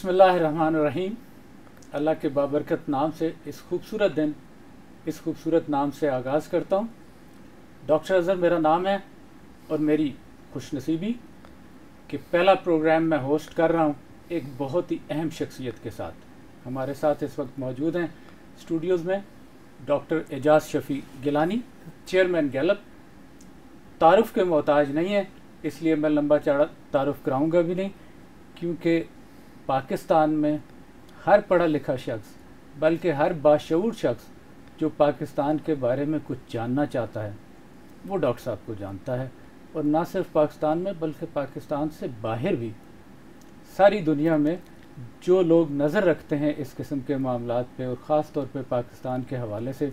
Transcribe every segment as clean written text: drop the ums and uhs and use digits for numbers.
بسم اللہ الرحمن الرحیم. اللہ کے بابرکت نام سے اس خوبصورت دن اس خوبصورت نام سے آغاز کرتا ہوں. ڈاکٹر اظہر میرا نام ہے اور میری خوش نصیبی کہ پہلا پروگرام میں ہوسٹ کر رہا ہوں ایک بہت ہی اہم شخصیت کے ساتھ. ہمارے ساتھ اس وقت موجود ہیں اسٹوڈیوز میں ڈاکٹر اعجاز شفیع گیلانی, چیئرمین گیلپ. تعارف کے محتاج نہیں ہیں, اس لیے میں لمبا چوڑا تعارف کراؤں گا بھی نہیں, کیونکہ پاکستان میں ہر پڑھا لکھا شخص بلکہ ہر باشعور شخص جو پاکستان کے بارے میں کچھ جاننا چاہتا ہے وہ ڈاکٹر صاحب کو جانتا ہے. اور نہ صرف پاکستان میں بلکہ پاکستان سے باہر بھی ساری دنیا میں جو لوگ نظر رکھتے ہیں اس قسم کے معاملات پہ اور خاص طور پہ پاکستان کے حوالے سے,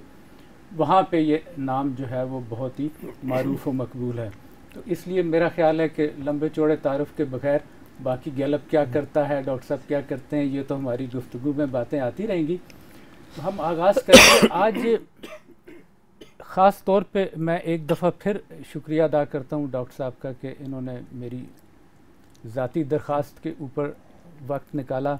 وہاں پہ یہ نام جو ہے وہ بہت ہی معروف و مقبول ہے. تو اس لیے میرا خیال ہے کہ لمبے چوڑے تعارف کے بغیر باقی گیلپ کیا کرتا ہے, ڈاکٹر صاحب کیا کرتے ہیں, یہ تو ہماری گفتگو میں باتیں آتی رہیں گی. تو ہم آغاز کریں گے. آج خاص طور پہ میں ایک دفعہ پھر شکریہ ادا کرتا ہوں ڈاکٹر صاحب کا کہ انہوں نے میری ذاتی درخواست کے اوپر وقت نکالا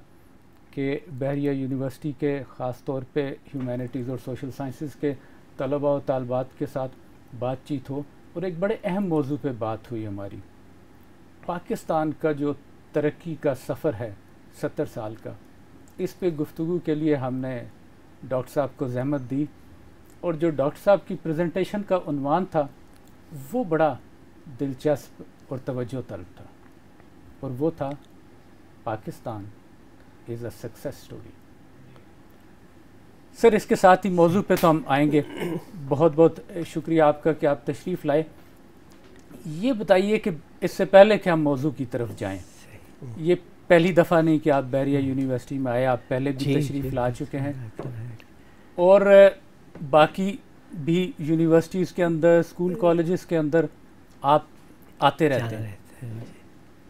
کہ بحریہ یونیورسٹی کے خاص طور پہ ہیومینٹیز اور سوشل سائنسز کے طلباء و طالبات کے ساتھ بات چیت ہو, اور ایک بڑے اہم موضوع پہ بات ہوئی ہماری. پاکستان کا جو ترقی کا سفر ہے 70 سال کا, اس پہ گفتگو کے لیے ہم نے ڈاکٹر صاحب کو زحمت دی, اور جو ڈاکٹر صاحب کی پریزنٹیشن کا عنوان تھا وہ بڑا دلچسپ اور توجہ طلب تھا, اور وہ تھا پاکستان از اے سکسیس اسٹوری. سر اس کے ساتھ ہی موضوع پہ تو ہم آئیں گے. بہت بہت شکریہ آپ کا کہ آپ تشریف لائے. یہ بتائیے کہ اس سے پہلے کہ ہم موضوع کی طرف جائیں, یہ پہلی دفعہ نہیں کہ آپ بحریہ یونیورسٹی میں آئے, آپ پہلے بھی تشریف لا چکے ہیں اور باقی بھی یونیورسٹیز کے اندر, اسکول کالجز کے اندر آپ آتے رہتے ہیں.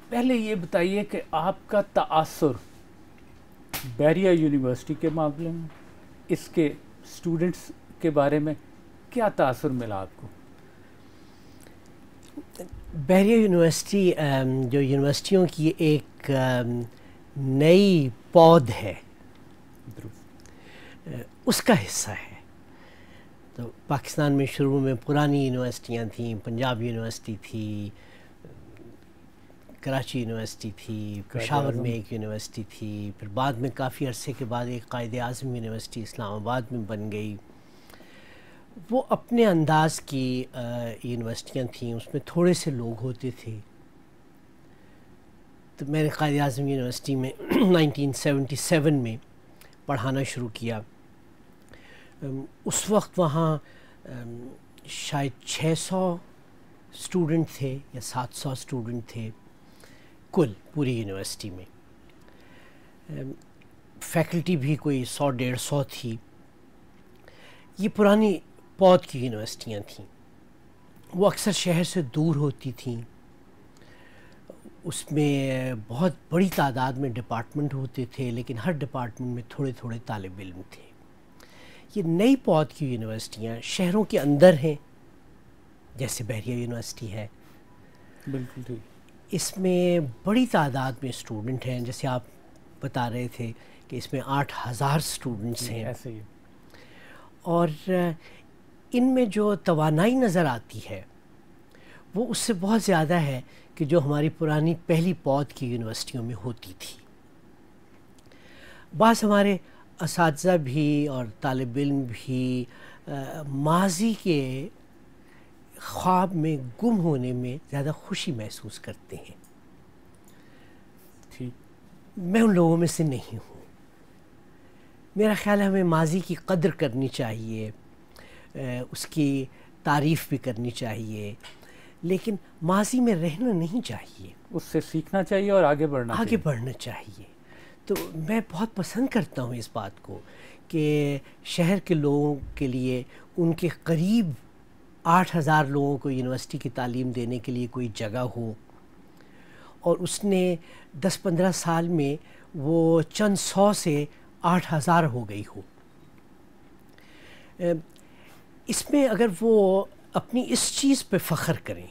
پہلے یہ بتائیے کہ آپ کا تاثر بحریہ یونیورسٹی کے معاملے میں, اس کے اسٹوڈنٹس کے بارے میں کیا تاثر ملا آپ کو؟ بحریہ یونیورسٹی جو یونیورسٹیوں کی ایک نئی پود ہے, اس کا حصہ ہے. تو پاکستان میں شروع میں پرانی یونیورسٹیاں تھیں, پنجاب یونیورسٹی تھی, کراچی یونیورسٹی تھی, پشاور میں ایک یونیورسٹی تھی, پھر بعد میں کافی عرصے کے بعد ایک قائد اعظم یونیورسٹی اسلام آباد میں بن گئی. وہ اپنے انداز کی یونیورسٹیاں تھیں, اس میں تھوڑے سے لوگ ہوتے تھے. تو میں نے قائد اعظم یونیورسٹی میں 1977 میں پڑھانا شروع کیا. اس وقت وہاں شاید 600 اسٹوڈنٹ تھے یا 700 اسٹوڈنٹ تھے کل پوری یونیورسٹی میں. فیکلٹی بھی کوئی 100-150 تھی. یہ پرانی پود کی یونیورسٹیاں تھیں, وہ اکثر شہر سے دور ہوتی تھیں. اس میں بہت بڑی تعداد میں ڈپارٹمنٹ ہوتے تھے, لیکن ہر ڈپارٹمنٹ میں تھوڑے تھوڑے طالب علم تھے. یہ نئی پود کی یونیورسٹیاں شہروں کے اندر ہیں, جیسے بحریہ یونیورسٹی ہے. بالکل ٹھیک. اس میں بڑی تعداد میں اسٹوڈنٹ ہیں, جیسے آپ بتا رہے تھے کہ اس میں 8000 اسٹوڈنٹس ہیں. ایسے ہی. اور ان میں جو توانائی نظر آتی ہے وہ اس سے بہت زیادہ ہے کہ جو ہماری پرانی پہلی پود کی یونیورسٹیوں میں ہوتی تھی. بعض ہمارے اساتذہ بھی اور طالب علم بھی ماضی کے خواب میں گم ہونے میں زیادہ خوشی محسوس کرتے ہیں. میں ان لوگوں میں سے نہیں ہوں. میرا خیال ہے ہمیں ماضی کی قدر کرنی چاہیے, اس کی تعریف بھی کرنی چاہیے, لیکن ماضی میں رہنا نہیں چاہیے. اس سے سیکھنا چاہیے اور آگے بڑھنا چاہیے. تو میں بہت پسند کرتا ہوں اس بات کو کہ شہر کے لوگوں کے لیے ان کے قریب 8000 لوگوں کو یونیورسٹی کی تعلیم دینے کے لیے کوئی جگہ ہو, اور اس نے 10-15 سال میں وہ چند 100 سے 8000 ہو گئی ہو. اس میں اگر وہ اپنی اس چیز پہ فخر کریں,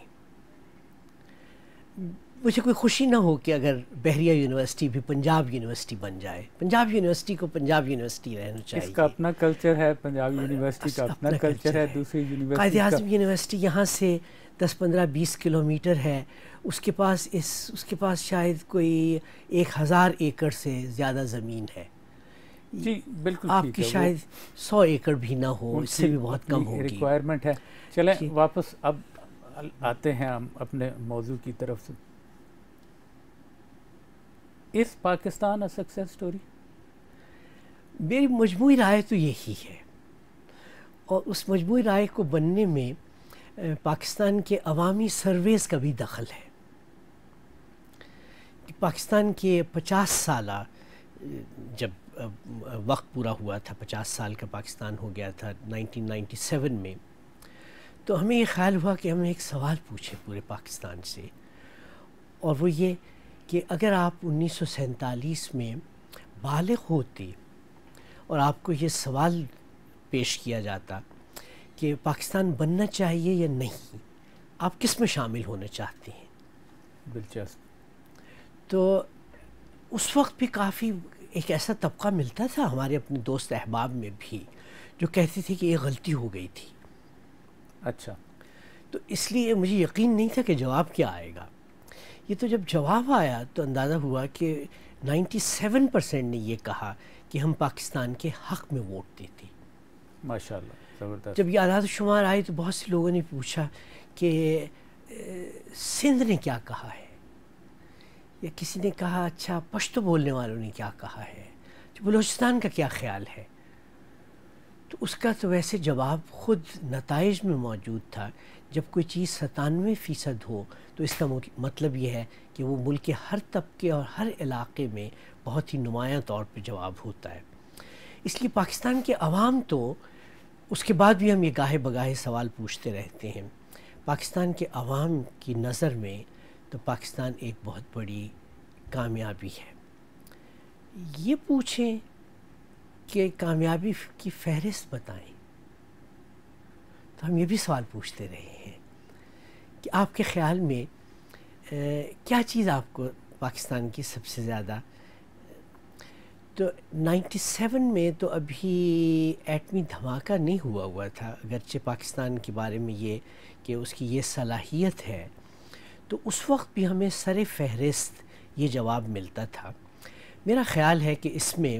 مجھے کوئی خوشی نہ ہو کہ اگر بحریہ یونیورسٹی بھی پنجاب یونیورسٹی بن جائے. پنجاب یونیورسٹی کو پنجاب یونیورسٹی رہنا چاہیے. اس کا اپنا کلچر ہے، پنجاب یونیورسٹی کا اپنا کلچر ہے، دوسری قائد یونیورسٹی کا. اعظم یونیورسٹی یہاں سے 10-15-20 کلومیٹر ہے. اس کے پاس شاید کوئی 1000 ایکڑ سے زیادہ زمین ہے. جی بالکل آپ ٹھیک کی ہے، شاید 100 ایکڑ بھی نہ ہو، اس سے بھی بہت کم ہوگی. ریکوائرمنٹ ہے. چلیں جی. واپس اب آتے ہیں ہم اپنے موضوع کی طرف سے. اس پاکستان اے سکسیس سٹوری؟ میری مجموعی رائے تو یہی ہے، اور اس مجموعی رائے کو بننے میں پاکستان کے عوامی سرویز کا بھی دخل ہے. پاکستان کے 50 سالہ جب وقت پورا ہوا تھا، 50 سال کا پاکستان ہو گیا تھا 1997 میں، تو ہمیں یہ خیال ہوا کہ ہم ایک سوال پوچھیں پورے پاکستان سے، اور وہ یہ کہ اگر آپ 1947 میں بالغ ہوتے اور آپ کو یہ سوال پیش کیا جاتا کہ پاکستان بننا چاہیے یا نہیں، آپ کس میں شامل ہونا چاہتے ہیں؟ دلچسپ. تو اس وقت بھی کافی ایک ایسا طبقہ ملتا تھا ہمارے اپنے دوست احباب میں بھی، جو کہتے تھے کہ یہ غلطی ہو گئی تھی. اچھا. تو اس لیے مجھے یقین نہیں تھا کہ جواب کیا آئے گا. یہ تو جب جواب آیا تو اندازہ ہوا کہ 97% نے یہ کہا کہ ہم پاکستان کے حق میں ووٹ دیتے. ماشاء اللہ، زبردست. جب یہ اعداد و شمار آئے تو بہت سے لوگوں نے پوچھا کہ سندھ نے کیا کہا ہے، یا کسی نے کہا اچھا پشتو بولنے والوں نے کیا کہا ہے، بلوچستان کا کیا خیال ہے. تو اس کا تو ویسے جواب خود نتائج میں موجود تھا. جب کوئی چیز 97% ہو تو اس کا مطلب یہ ہے کہ وہ ملک کے ہر طبقے اور ہر علاقے میں بہت ہی نمایاں طور پہ جواب ہوتا ہے. اس لیے پاکستان کے عوام تو، اس کے بعد بھی ہم یہ گاہے بگاہے سوال پوچھتے رہتے ہیں، پاکستان کے عوام کی نظر میں تو پاکستان ایک بہت بڑی کامیابی ہے. یہ پوچھیں کہ کامیابی کی فہرست بتائیں، تو ہم یہ بھی سوال پوچھتے رہے ہیں کہ آپ کے خیال میں کیا چیز آپ کو پاکستان کی سب سے زیادہ. تو 97 میں تو ابھی ایٹمی دھماکہ نہیں ہوا تھا، اگرچہ پاکستان کے بارے میں یہ کہ اس کی یہ صلاحیت ہے، تو اس وقت بھی ہمیں سر فہرست یہ جواب ملتا تھا. میرا خیال ہے کہ اس میں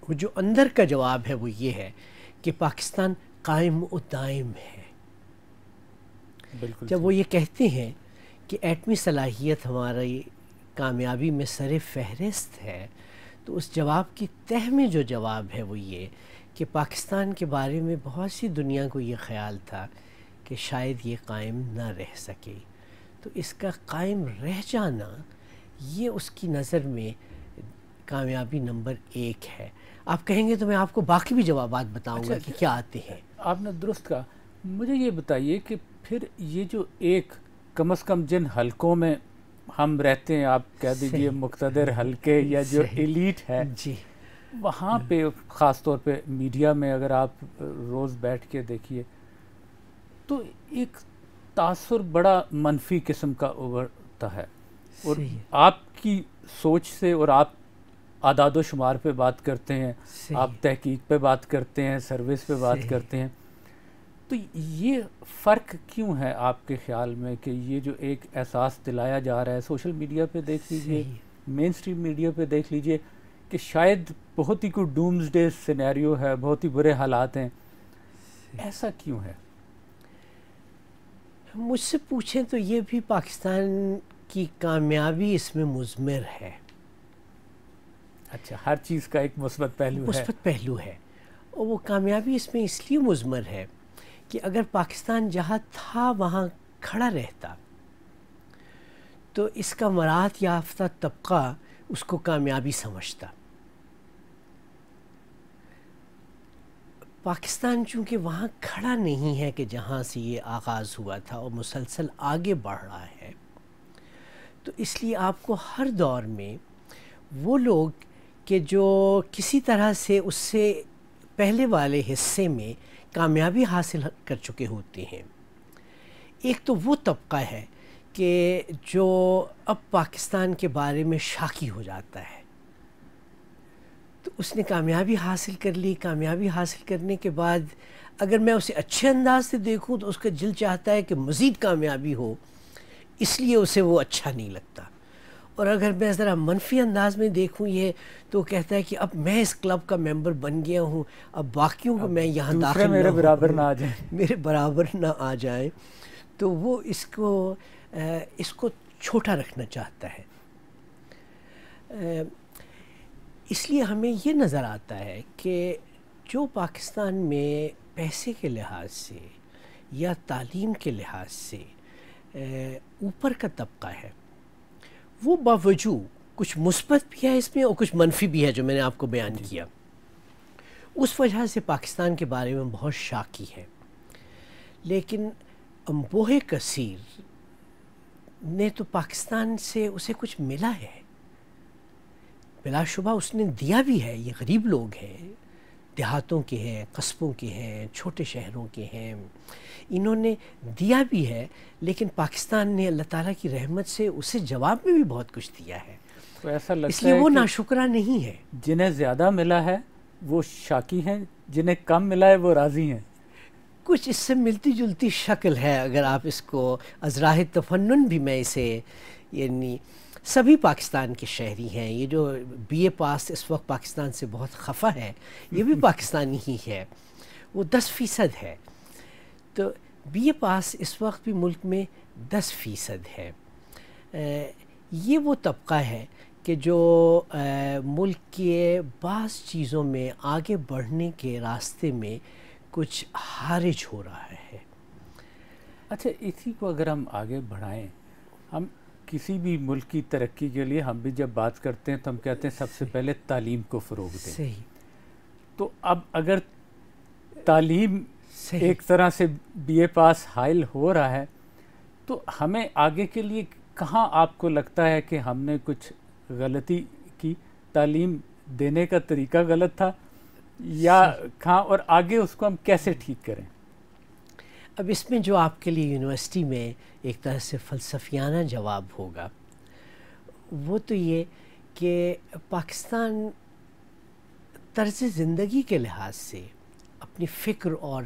وہ جو اندر کا جواب ہے وہ یہ ہے کہ پاکستان قائم و دائم ہے. بالکل. جب وہ یہ کہتے ہیں کہ ایٹمی صلاحیت ہماری کامیابی میں سر فہرست ہے، تو اس جواب کی تہ میں جو جواب ہے وہ یہ کہ پاکستان کے بارے میں بہت سی دنیا کو یہ خیال تھا کہ شاید یہ قائم نہ رہ سکے. تو اس کا قائم رہ جانا یہ اس کی نظر میں کامیابی نمبر 1 ہے. آپ کہیں گے تو میں آپ کو باقی بھی جوابات بتاؤں گا کہ کیا آتے ہیں. آپ نے درست کہا. مجھے یہ بتائیے کہ پھر یہ جو ایک کم از کم جن حلقوں میں ہم رہتے ہیں، آپ کہہ دیجئے مقتدر حلقے یا جو ایلیٹ ہے، جی، وہاں پہ خاص طور پہ میڈیا میں اگر آپ روز بیٹھ کے دیکھیے تو ایک تاثر بڑا منفی قسم کا ابھرتا ہے. اور آپ کی سوچ سے، اور آپ اعداد و شمار پہ بات کرتے ہیں، آپ تحقیق پہ بات کرتے ہیں، سروس پہ بات کرتے ہیں، تو یہ فرق کیوں ہے آپ کے خیال میں کہ یہ جو ایک احساس دلایا جا رہا ہے، سوشل میڈیا پہ دیکھ لیجئے، مین اسٹریم میڈیا پہ دیکھ لیجئے کہ شاید بہت ہی کوئی ڈومز ڈے سینیریو ہے، بہت ہی برے حالات ہیں، ایسا کیوں ہے؟ مجھ سے پوچھیں تو یہ بھی پاکستان کی کامیابی اس میں مضمر ہے. اچھا، ہر چیز کا ایک مثبت پہلو ہے. مثبت پہلو ہے، اور وہ کامیابی اس میں اس لیے مضمر ہے کہ اگر پاکستان جہاں تھا وہاں کھڑا رہتا تو اس کا مراعات یافتہ طبقہ اس کو کامیابی سمجھتا. پاکستان چونکہ وہاں کھڑا نہیں ہے کہ جہاں سے یہ آغاز ہوا تھا اور مسلسل آگے بڑھ رہا ہے، تو اس لیے آپ کو ہر دور میں وہ لوگ کہ جو کسی طرح سے اس سے پہلے والے حصے میں کامیابی حاصل کر چکے ہوتے ہیں، ایک تو وہ طبقہ ہے کہ جو اب پاکستان کے بارے میں شاکی ہو جاتا ہے، تو اس نے کامیابی حاصل کر لی. کامیابی حاصل کرنے کے بعد اگر میں اسے اچھے انداز سے دیکھوں تو اس کا دل چاہتا ہے کہ مزید کامیابی ہو، اس لیے اسے وہ اچھا نہیں لگتا. اور اگر میں ذرا منفی انداز میں دیکھوں یہ، تو کہتا ہے کہ اب میں اس کلب کا ممبر بن گیا ہوں، اب باقیوں کو میں یہاں داخل میرے برابر نہ آ جائیں، میرے برابر نہ آ جائیں. تو وہ اس کو چھوٹا رکھنا چاہتا ہے. اس لیے ہمیں یہ نظر آتا ہے کہ جو پاکستان میں پیسے کے لحاظ سے یا تعلیم کے لحاظ سے اوپر کا طبقہ ہے، وہ باوجود کچھ مثبت بھی ہے اس میں اور کچھ منفی بھی ہے، جو میں نے آپ کو بیان کیا. اس وجہ سے پاکستان کے بارے میں بہت شاکی ہے. لیکن انبوہ کثیر نے تو پاکستان سے اسے کچھ ملا ہے، بلا شبہ اس نے دیا بھی ہے. یہ غریب لوگ ہیں، دیہاتوں کے ہیں، قصبوں کے ہیں، چھوٹے شہروں کے ہیں، انہوں نے دیا بھی ہے. لیکن پاکستان نے اللہ تعالیٰ کی رحمت سے اسے جواب میں بھی بہت کچھ دیا ہے. تو ایسا لگتا ہے اس لیے وہ ناشکرہ نہیں ہے. جنہیں زیادہ ملا ہے وہ شاکی ہیں، جنہیں کم ملا ہے وہ راضی ہیں. کچھ اس سے ملتی جلتی شکل ہے. اگر آپ اس کو از راہ تفنن بھی میں اسے، یعنی سبھی پاکستان کے شہری ہیں. یہ جو بی اے پاس اس وقت پاکستان سے بہت خفا ہے، یہ بھی پاکستانی ہی ہے، وہ 10% ہے. تو بی اے پاس اس وقت بھی ملک میں 10% ہے. یہ وہ طبقہ ہے کہ جو ملک کے بعض چیزوں میں آگے بڑھنے کے راستے میں کچھ حارج ہو رہا ہے. اچھا، اسی کو اگر ہم آگے بڑھائیں، ہم کسی بھی ملک کی ترقی کے لیے ہم بھی جب بات کرتے ہیں تو ہم کہتے ہیں سب سے پہلے تعلیم کو فروغ دیں. صحیح. تو اب اگر تعلیم ایک طرح سے بی اے پاس حائل ہو رہا ہے تو ہمیں آگے کے لیے کہاں آپ کو لگتا ہے کہ ہم نے کچھ غلطی کی، تعلیم دینے کا طریقہ غلط تھا یا کہاں، اور آگے اس کو ہم کیسے ٹھیک کریں؟ اب اس میں جو آپ کے لیے یونیورسٹی میں ایک طرح سے فلسفیانہ جواب ہوگا وہ تو یہ کہ پاکستان طرز زندگی کے لحاظ سے، اپنی فکر اور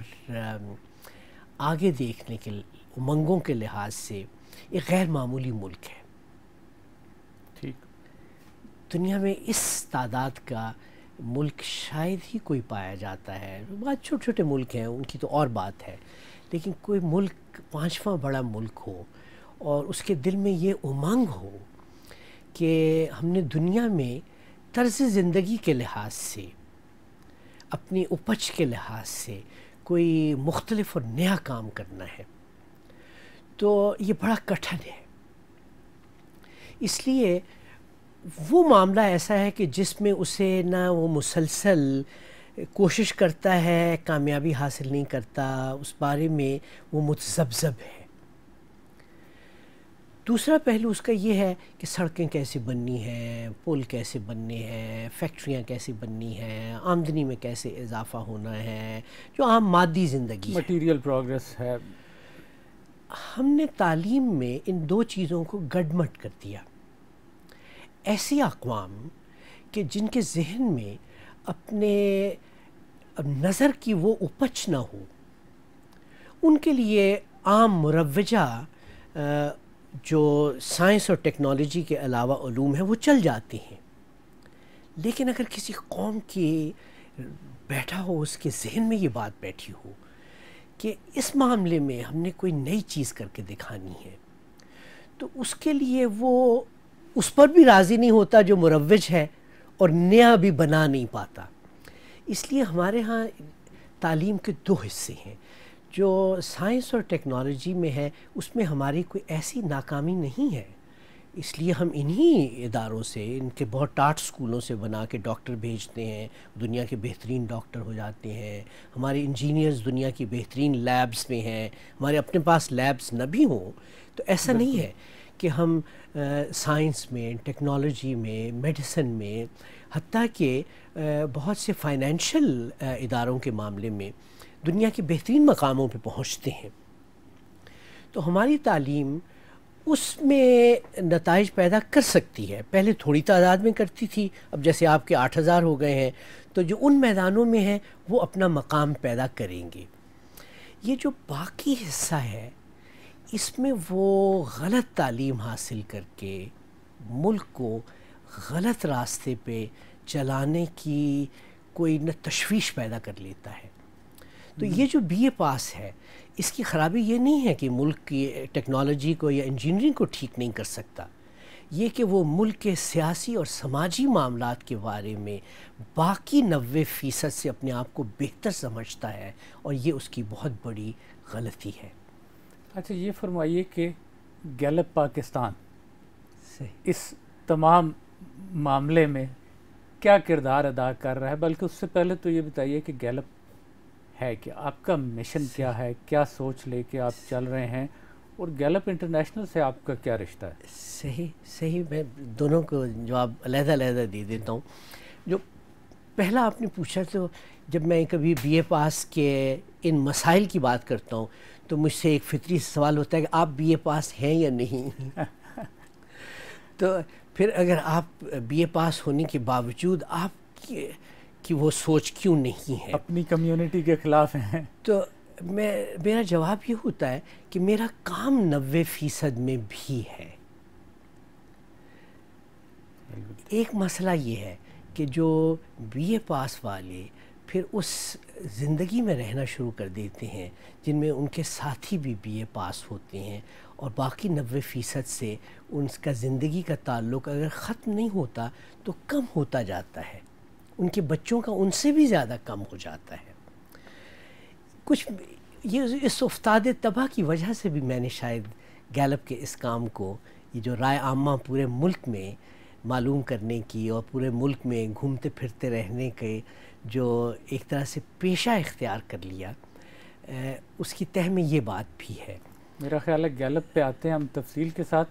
آگے دیکھنے کے امنگوں کے لحاظ سے ایک غیر معمولی ملک ہے. ٹھیک. دنیا میں اس تعداد کا ملک شاید ہی کوئی پایا جاتا ہے. بہت چھوٹے چھوٹے ملک ہیں، ان کی تو اور بات ہے، لیکن کوئی ملک 5واں بڑا ملک ہو اور اس کے دل میں یہ امنگ ہو کہ ہم نے دنیا میں طرز زندگی کے لحاظ سے، اپنی اپج کے لحاظ سے کوئی مختلف اور نیا کام کرنا ہے، تو یہ بڑا کٹھن ہے. اس لیے وہ معاملہ ایسا ہے کہ جس میں اسے نہ وہ مسلسل کوشش کرتا ہے، کامیابی حاصل نہیں کرتا، اس بارے میں وہ متذبذب ہے. دوسرا پہلو اس کا یہ ہے کہ سڑکیں کیسے بننی ہیں، پل کیسے بننے ہیں، فیکٹریاں کیسے بننی ہیں، آمدنی میں کیسے اضافہ ہونا ہے، جو عام مادی زندگی ہے، مٹیریل پروگریس ہے. ہم نے تعلیم میں ان دو چیزوں کو گڈمٹ کر دیا. ایسی اقوام کہ جن کے ذہن میں اپنے نظر کی وہ اپج نہ ہو، ان کے لیے عام مروجہ جو سائنس اور ٹیکنالوجی کے علاوہ علوم ہیں وہ چل جاتے ہیں. لیکن اگر کسی قوم کی بیٹھا ہو، اس کے ذہن میں یہ بات بیٹھی ہو کہ اس معاملے میں ہم نے کوئی نئی چیز کر کے دکھانی ہے، تو اس کے لیے وہ اس پر بھی راضی نہیں ہوتا جو مروج ہے، اور نیا بھی بنا نہیں پاتا. اس لیے ہمارے ہاں تعلیم کے دو حصے ہیں. جو سائنس اور ٹیکنالوجی میں ہے اس میں ہماری کوئی ایسی ناکامی نہیں ہے، اس لیے ہم انہی اداروں سے، ان کے بہت ٹاٹ سکولوں سے بنا کے ڈاکٹر بھیجتے ہیں، دنیا کے بہترین ڈاکٹر ہو جاتے ہیں. ہمارے انجینئرز دنیا کی بہترین لیبز میں ہیں. ہمارے اپنے پاس لیبز نہ بھی ہوں تو ایسا نہیں ہے کہ ہم سائنس میں، ٹیکنالوجی میں، میڈیسن میں، حتیٰ کہ بہت سے فائنینشیل اداروں کے معاملے میں دنیا کے بہترین مقاموں پہ پہنچتے ہیں. تو ہماری تعلیم اس میں نتائج پیدا کر سکتی ہے. پہلے تھوڑی تعداد میں کرتی تھی، اب جیسے آپ کے 8,000 ہو گئے ہیں، تو جو ان میدانوں میں ہیں وہ اپنا مقام پیدا کریں گے. یہ جو باقی حصہ ہے اس میں وہ غلط تعلیم حاصل کر کے ملک کو غلط راستے پہ چلانے کی کوئی نہ تشویش پیدا کر لیتا ہے. تو یہ جو بی اے پاس ہے اس کی خرابی یہ نہیں ہے کہ ملک کی ٹیکنالوجی کو یا انجینئرنگ کو ٹھیک نہیں کر سکتا، یہ کہ وہ ملک کے سیاسی اور سماجی معاملات کے بارے میں باقی 90% سے اپنے آپ کو بہتر سمجھتا ہے، اور یہ اس کی بہت بڑی غلطی ہے. اچھا یہ فرمائیے کہ گیلپ پاکستان صحیح. اس تمام معاملے میں کیا کردار ادا کر رہا ہے؟ بلکہ اس سے پہلے تو یہ بتائیے کہ گیلپ ہے کہ آپ کا مشن کیا ہے، کیا سوچ لے کے آپ چل رہے ہیں، اور گیلپ انٹرنیشنل سے آپ کا کیا رشتہ ہے؟ صحیح میں دونوں کو جواب علیحدہ علیحدہ دے دیتا ہوں. جو پہلا آپ نے پوچھا، تو جب میں کبھی بی اے پاس کے ان مسائل کی بات کرتا ہوں تو مجھ سے ایک فطری سوال ہوتا ہے کہ آپ بی اے پاس ہیں یا نہیں. تو پھر اگر آپ بی اے پاس ہونے کے باوجود آپ کی وہ سوچ کیوں نہیں ہے، اپنی کمیونٹی کے خلاف ہیں؟ تو میرا جواب یہ ہوتا ہے کہ میرا کام 90% میں بھی ہے. ایک مسئلہ یہ ہے کہ جو بی اے پاس والے پھر اس زندگی میں رہنا شروع کر دیتے ہیں جن میں ان کے ساتھی بھی بی اے پاس ہوتے ہیں، اور باقی 90% سے ان کا زندگی کا تعلق اگر ختم نہیں ہوتا تو کم ہوتا جاتا ہے، ان کے بچوں کا ان سے بھی زیادہ کم ہو جاتا ہے. کچھ یہ اس افتاد تباہ کی وجہ سے بھی میں نے شاید گیلپ کے اس کام کو، یہ جو رائے عامہ پورے ملک میں معلوم کرنے کی اور پورے ملک میں گھومتے پھرتے رہنے کے جو ایک طرح سے پیشہ اختیار کر لیا، اس کی تہ میں یہ بات بھی ہے. میرا خیال ہے گیلپ پہ آتے ہیں ہم تفصیل کے ساتھ.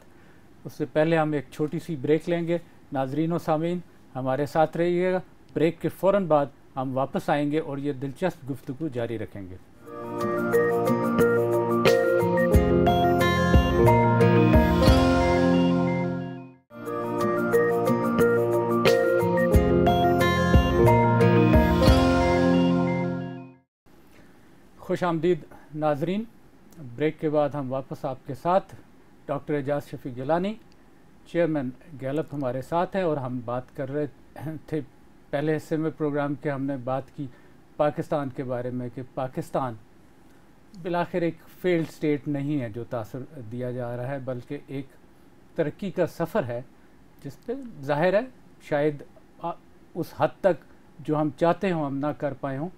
اس سے پہلے ہم ایک چھوٹی سی بریک لیں گے. ناظرین و سامعین ہمارے ساتھ رہیے گا. بریک کے فوراً بعد ہم واپس آئیں گے اور یہ دلچسپ گفتگو جاری رکھیں گے. خوش آمدید ناظرین. بریک کے بعد ہم واپس آپ کے ساتھ. ڈاکٹر اعجاز شفیق گیلانی چیئرمین گیلپ ہمارے ساتھ ہیں، اور ہم بات کر رہے تھے پہلے حصے میں پروگرام کے، ہم نے بات کی پاکستان کے بارے میں کہ پاکستان بالآخر ایک فیلڈ سٹیٹ نہیں ہے جو تاثر دیا جا رہا ہے، بلکہ ایک ترقی کا سفر ہے جس پہ ظاہر ہے شاید اس حد تک جو ہم چاہتے ہوں ہم نہ کر پائے ہوں،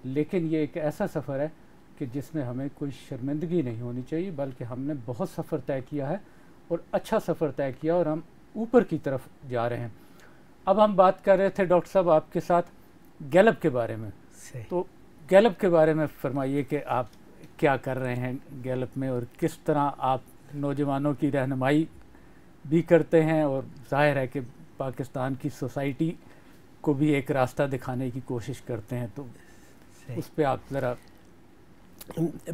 لیکن یہ ایک ایسا سفر ہے کہ جس میں ہمیں کوئی شرمندگی نہیں ہونی چاہیے، بلکہ ہم نے بہت سفر طے کیا ہے اور اچھا سفر طے کیا، اور ہم اوپر کی طرف جا رہے ہیں. اب ہم بات کر رہے تھے ڈاکٹر صاحب آپ کے ساتھ گیلپ کے بارے میں. تو گیلپ کے بارے میں فرمائیے کہ آپ کیا کر رہے ہیں گیلپ میں، اور کس طرح آپ نوجوانوں کی رہنمائی بھی کرتے ہیں، اور ظاہر ہے کہ پاکستان کی سوسائٹی کو بھی ایک راستہ دکھانے کی کوشش کرتے ہیں. تو اس پہ آپ ذرا.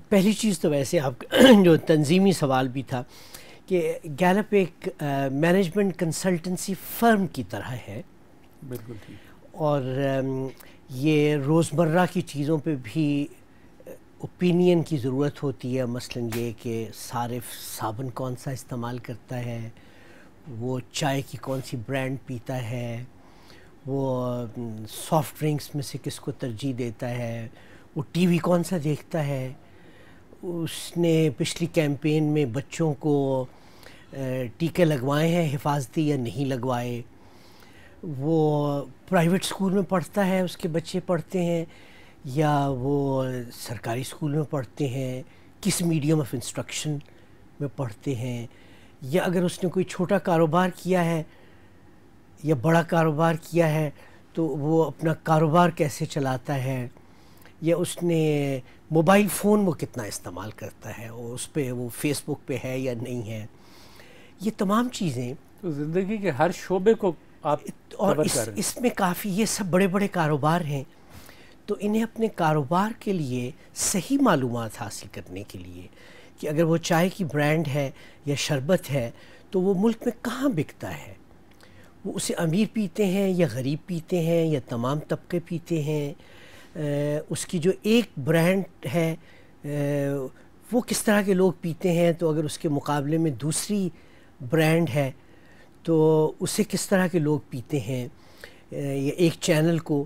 پہلی چیز تو ویسے آپ جو تنظیمی سوال بھی تھا کہ گیلپ ایک مینجمنٹ کنسلٹنسی فرم کی طرح ہے. بالکل ٹھیک. اور یہ روزمرہ کی چیزوں پہ بھی اوپینین کی ضرورت ہوتی ہے. مثلاً یہ کہ صارف صابن کون سا استعمال کرتا ہے، وہ چائے کی کون سی برانڈ پیتا ہے، وہ سافٹ ڈرنکس میں سے کس کو ترجیح دیتا ہے، وہ ٹی وی کون سا دیکھتا ہے، اس نے پچھلی کیمپین میں بچوں کو ٹیکے لگوائے ہیں حفاظتی یا نہیں لگوائے، وہ پرائیویٹ اسکول میں پڑھتا ہے، اس کے بچے پڑھتے ہیں، یا وہ سرکاری اسکول میں پڑھتے ہیں، کس میڈیم آف انسٹرکشن میں پڑھتے ہیں، یا اگر اس نے کوئی چھوٹا کاروبار کیا ہے یا بڑا کاروبار کیا ہے تو وہ اپنا کاروبار کیسے چلاتا ہے، یا اس نے موبائل فون وہ کتنا استعمال کرتا ہے، اور اس پہ وہ فیس بک پہ ہے یا نہیں ہے. یہ تمام چیزیں تو زندگی کے ہر شعبے کو آپ اور کور کر رہے ہیں. اس میں کافی یہ سب بڑے بڑے کاروبار ہیں، تو انہیں اپنے کاروبار کے لیے صحیح معلومات حاصل کرنے کے لیے کہ اگر وہ چائے کی برانڈ ہے یا شربت ہے تو وہ ملک میں کہاں بکتا ہے، وہ اسے امیر پیتے ہیں یا غریب پیتے ہیں یا تمام طبقے پیتے ہیں، اس کی جو ایک برانڈ ہے وہ کس طرح کے لوگ پیتے ہیں، تو اگر اس کے مقابلے میں دوسری برانڈ ہے تو اسے کس طرح کے لوگ پیتے ہیں، یا ایک چینل کو.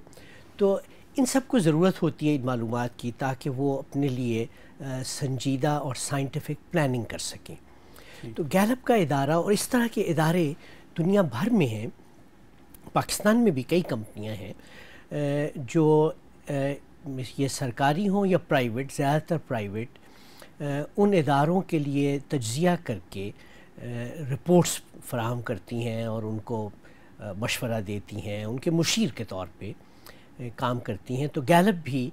تو ان سب کو ضرورت ہوتی ہے ان معلومات کی تاکہ وہ اپنے لیے سنجیدہ اور سائنٹیفک پلاننگ کر سکیں. تو گیلپ کا ادارہ اور اس طرح کے ادارے دنیا بھر میں ہیں. پاکستان میں بھی کئی کمپنیاں ہیں جو یہ سرکاری ہوں یا پرائیویٹ، زیادہ تر پرائیویٹ، ان اداروں کے لیے تجزیہ کر کے رپورٹس فراہم کرتی ہیں اور ان کو مشورہ دیتی ہیں، ان کے مشیر کے طور پہ کام کرتی ہیں. تو گیلپ بھی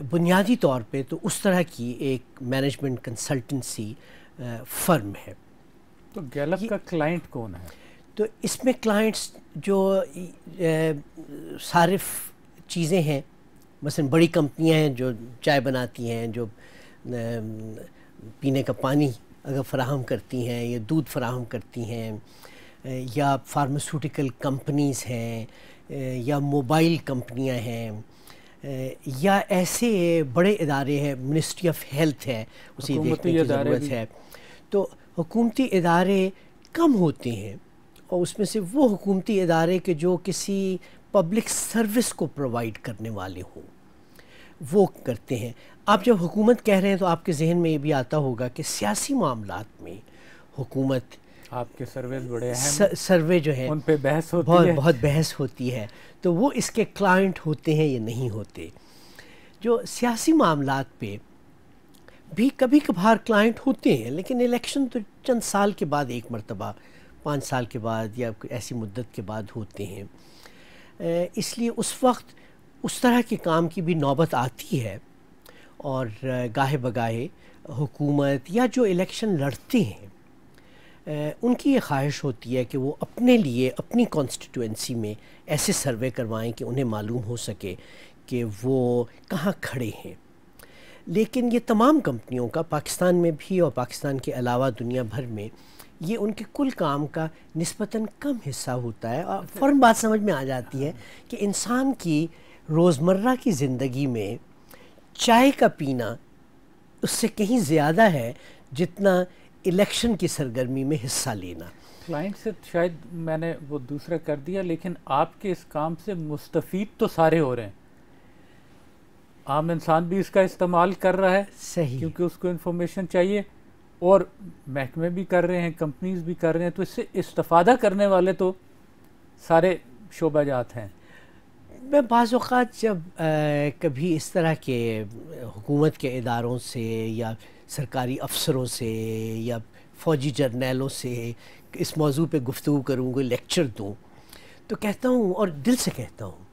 بنیادی طور پہ تو اس طرح کی ایک مینجمنٹ کنسلٹنسی فرم ہے. تو گیلپ کا کلائنٹ کون ہے؟ تو اس میں کلائنٹس جو صارف چیزیں ہیں، مثلا بڑی کمپنیاں ہیں جو چائے بناتی ہیں، جو پینے کا پانی اگر فراہم کرتی ہیں یا دودھ فراہم کرتی ہیں، یا فارماسیوٹیکل کمپنیز ہیں، یا موبائل کمپنیاں ہیں، یا ایسے بڑے ادارے ہیں، منسٹری آف ہیلتھ ہے، اسے دیکھنے کی ضرورت ہے. تو حکومتی ادارے کم ہوتے ہیں، اور اس میں سے وہ حکومتی ادارے کے جو کسی پبلک سروس کو پرووائڈ کرنے والے ہوں وہ کرتے ہیں. آپ جب حکومت کہہ رہے ہیں تو آپ کے ذہن میں یہ بھی آتا ہوگا کہ سیاسی معاملات میں حکومت، آپ کے سرویز بڑے اہم، سروے جو ہیں ان پہ بحث ہوتی ہے، بہت بحث ہوتی ہے. تو وہ اس کے کلائنٹ ہوتے ہیں یا نہیں ہوتے. جو سیاسی معاملات پہ بھی کبھی کبھار کلائنٹ ہوتے ہیں، لیکن الیکشن تو چند سال کے بعد ایک مرتبہ، 5 سال کے بعد یا ایسی مدت کے بعد ہوتے ہیں. اس لیے اس وقت اس طرح کے کام کی بھی نوبت آتی ہے، اور گاہے بگاہے حکومت یا جو الیکشن لڑتے ہیں ان کی یہ خواہش ہوتی ہے کہ وہ اپنے لیے اپنی کانسٹیٹوئنسی میں ایسے سروے کروائیں کہ انہیں معلوم ہو سکے کہ وہ کہاں کھڑے ہیں. لیکن یہ تمام کمپنیوں کا پاکستان میں بھی اور پاکستان کے علاوہ دنیا بھر میں یہ ان کے کل کام کا نسبتاً کم حصہ ہوتا ہے. اور فوراً بات سمجھ میں آ جاتی ہے کہ انسان کی روزمرہ کی زندگی میں چائے کا پینا اس سے کہیں زیادہ ہے جتنا الیکشن کی سرگرمی میں حصہ لینا. کلائنٹ سے شاید میں نے وہ دوسرا کر دیا، لیکن آپ کے اس کام سے مستفید تو سارے ہو رہے ہیں. عام انسان بھی اس کا استعمال کر رہا ہے، صحیح، کیونکہ اس کو انفارمیشن چاہیے، اور محکمے بھی کر رہے ہیں، کمپنیز بھی کر رہے ہیں. تو اس سے استفادہ کرنے والے تو سارے شعبہ جات ہیں. میں بعض اوقات جب کبھی اس طرح کے حکومت کے اداروں سے یا سرکاری افسروں سے یا فوجی جرنیلوں سے اس موضوع پہ گفتگو کروں، کوئی لیکچر دوں، تو کہتا ہوں، اور دل سے کہتا ہوں،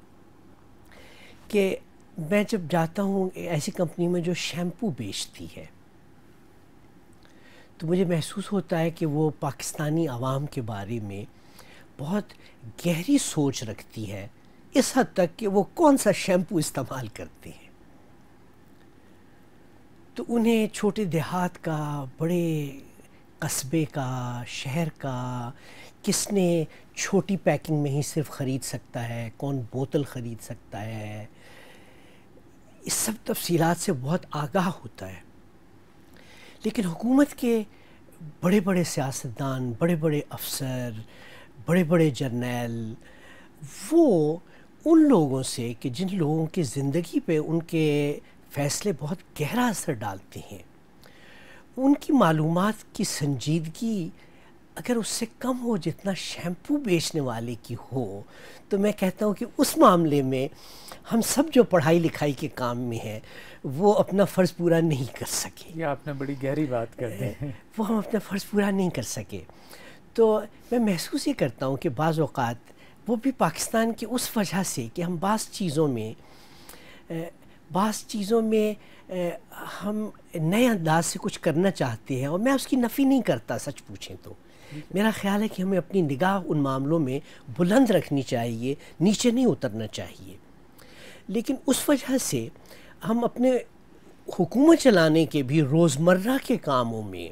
کہ میں جب جاتا ہوں ایسی کمپنی میں جو شیمپو بیچتی ہے تو مجھے محسوس ہوتا ہے کہ وہ پاکستانی عوام کے بارے میں بہت گہری سوچ رکھتی ہے، اس حد تک کہ وہ کون سا شیمپو استعمال کرتے ہیں. تو انہیں چھوٹے دیہات کا، بڑے قصبے کا، شہر کا، کس نے چھوٹی پیکنگ میں ہی صرف خرید سکتا ہے، کون بوتل خرید سکتا ہے، اس سب تفصیلات سے بہت آگاہ ہوتا ہے. لیکن حکومت کے بڑے بڑے سیاستدان، بڑے بڑے افسر، بڑے بڑے جرنیل، وہ ان لوگوں سے کہ جن لوگوں کی زندگی پہ ان کے فیصلے بہت گہرا اثر ڈالتے ہیں، ان کی معلومات کی سنجیدگی اگر اس سے کم ہو جتنا شیمپو بیچنے والے کی ہو، تو میں کہتا ہوں کہ اس معاملے میں ہم سب جو پڑھائی لکھائی کے کام میں ہیں وہ اپنا فرض پورا نہیں کر سکے. یہ آپ نے بڑی گہری بات کر دی. وہ ہم اپنا فرض پورا نہیں کر سکے. تو میں محسوس یہ کرتا ہوں کہ بعض اوقات وہ بھی پاکستان کی اس وجہ سے کہ ہم بعض چیزوں میں ہم نئے انداز سے کچھ کرنا چاہتے ہیں، اور میں اس کی نفی نہیں کرتا. سچ پوچھیں تو میرا خیال ہے کہ ہمیں اپنی نگاہ ان معاملوں میں بلند رکھنی چاہیے، نیچے نہیں اترنا چاہیے. لیکن اس وجہ سے ہم اپنے حکومت چلانے کے بھی روزمرہ کے کاموں میں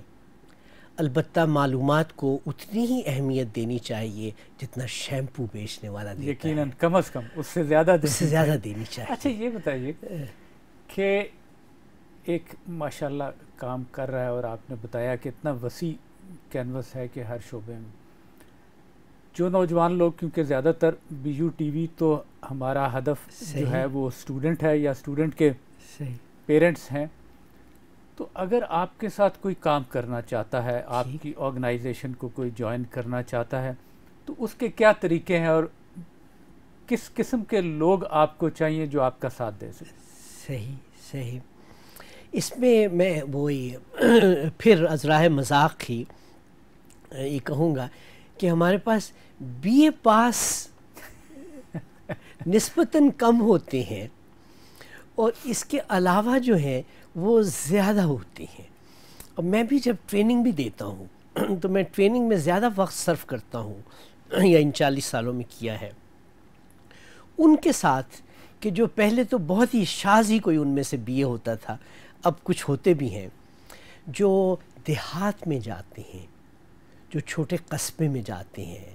البتہ معلومات کو اتنی ہی اہمیت دینی چاہیے جتنا شیمپو بیچنے والا دیتا ہے. یقیناً کم از کم اس سے زیادہ دینی چاہیے. اچھا یہ بتائیے کہ ایک ماشاءاللہ کام کر رہا ہے اور آپ نے بتایا کہ اتنا وسیع کینوس ہے کہ ہر شعبے میں جو نوجوان لوگ، کیونکہ زیادہ تر بی یو ٹی وی تو ہمارا ہدف جو ہے وہ اسٹوڈنٹ ہے یا اسٹوڈنٹ کے پیرنٹس ہیں، تو اگر آپ کے ساتھ کوئی کام کرنا چاہتا ہے، آپ کی آرگنائزیشن کو کوئی جوائن کرنا چاہتا ہے، تو اس کے کیا طریقے ہیں اور کس قسم کے لوگ آپ کو چاہیے جو آپ کا ساتھ دے سکیں؟ صحیح. اس میں وہی پھر از راہ مذاق ہی یہ کہوں گا کہ ہمارے پاس بی اے پاس نسبتاً کم ہوتے ہیں اور اس کے علاوہ جو ہیں وہ زیادہ ہوتے ہیں. اور میں بھی جب ٹریننگ بھی دیتا ہوں تو میں ٹریننگ میں زیادہ وقت صرف کرتا ہوں یا ان 40 سالوں میں کیا ہے ان کے ساتھ کہ جو پہلے تو بہت ہی شاذ ہی کوئی ان میں سے بی اے ہوتا تھا، اب کچھ ہوتے بھی ہیں جو دیہات میں جاتے ہیں، جو چھوٹے قصبے میں جاتے ہیں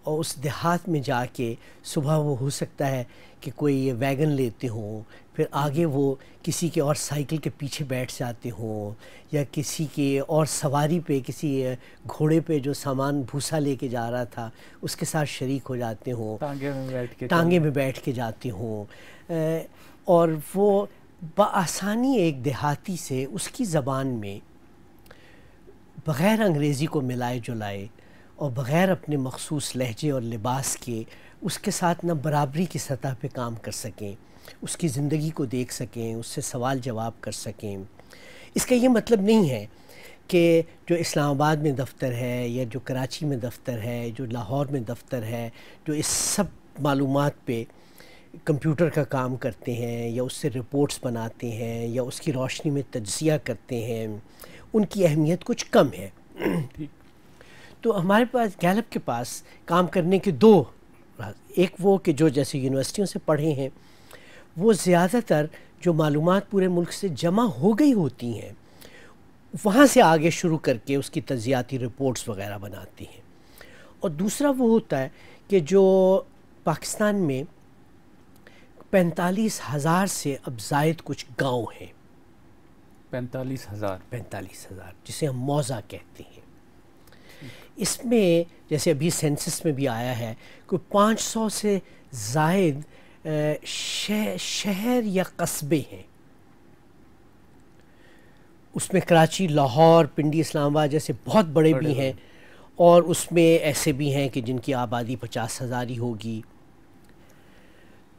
اور اس دیہات میں جا کے صبح وہ ہو سکتا ہے کہ کوئی ویگن لیتے ہوں، پھر آگے وہ کسی کے اور سائیکل کے پیچھے بیٹھ جاتے ہوں یا کسی کے اور سواری پہ، کسی گھوڑے پہ جو سامان بھوسا لے کے جا رہا تھا اس کے ساتھ شریک ہو جاتے ہوں، ٹانگے میں بیٹھ کے جاتے ہوں، اور وہ بآسانی ایک دیہاتی سے اس کی زبان میں بغیر انگریزی کو ملائے جلائے اور بغیر اپنے مخصوص لہجے اور لباس کے اس کے ساتھ نہ برابری کی سطح پہ کام کر سکیں، اس کی زندگی کو دیکھ سکیں، اس سے سوال جواب کر سکیں. اس کا یہ مطلب نہیں ہے کہ جو اسلام آباد میں دفتر ہے یا جو کراچی میں دفتر ہے، جو لاہور میں دفتر ہے، جو اس سب معلومات پہ کمپیوٹر کا کام کرتے ہیں یا اس سے رپورٹس بناتے ہیں یا اس کی روشنی میں تجزیہ کرتے ہیں، ان کی اہمیت کچھ کم ہے. تو ہمارے پاس گیلپ کے پاس کام کرنے کے دو، ایک وہ کہ جو جیسے یونیورسٹیوں سے پڑھے ہیں وہ زیادہ تر جو معلومات پورے ملک سے جمع ہو گئی ہوتی ہیں وہاں سے آگے شروع کر کے اس کی تجزیاتی رپورٹس وغیرہ بناتے ہیں. اور دوسرا وہ ہوتا ہے کہ جو پاکستان میں 45,000 سے اب زائد کچھ گاؤں ہیں. 45,000 جسے ہم موضع کہتے ہیں. اس میں جیسے ابھی سینسس میں بھی آیا ہے کہ 500 سے زائد شہر یا قصبے ہیں. اس میں کراچی، لاہور، پنڈی، اسلام آباد جیسے بہت بڑے بھی ہیں اور اس میں ایسے بھی ہیں کہ جن کی آبادی 50,000 ہی ہوگی.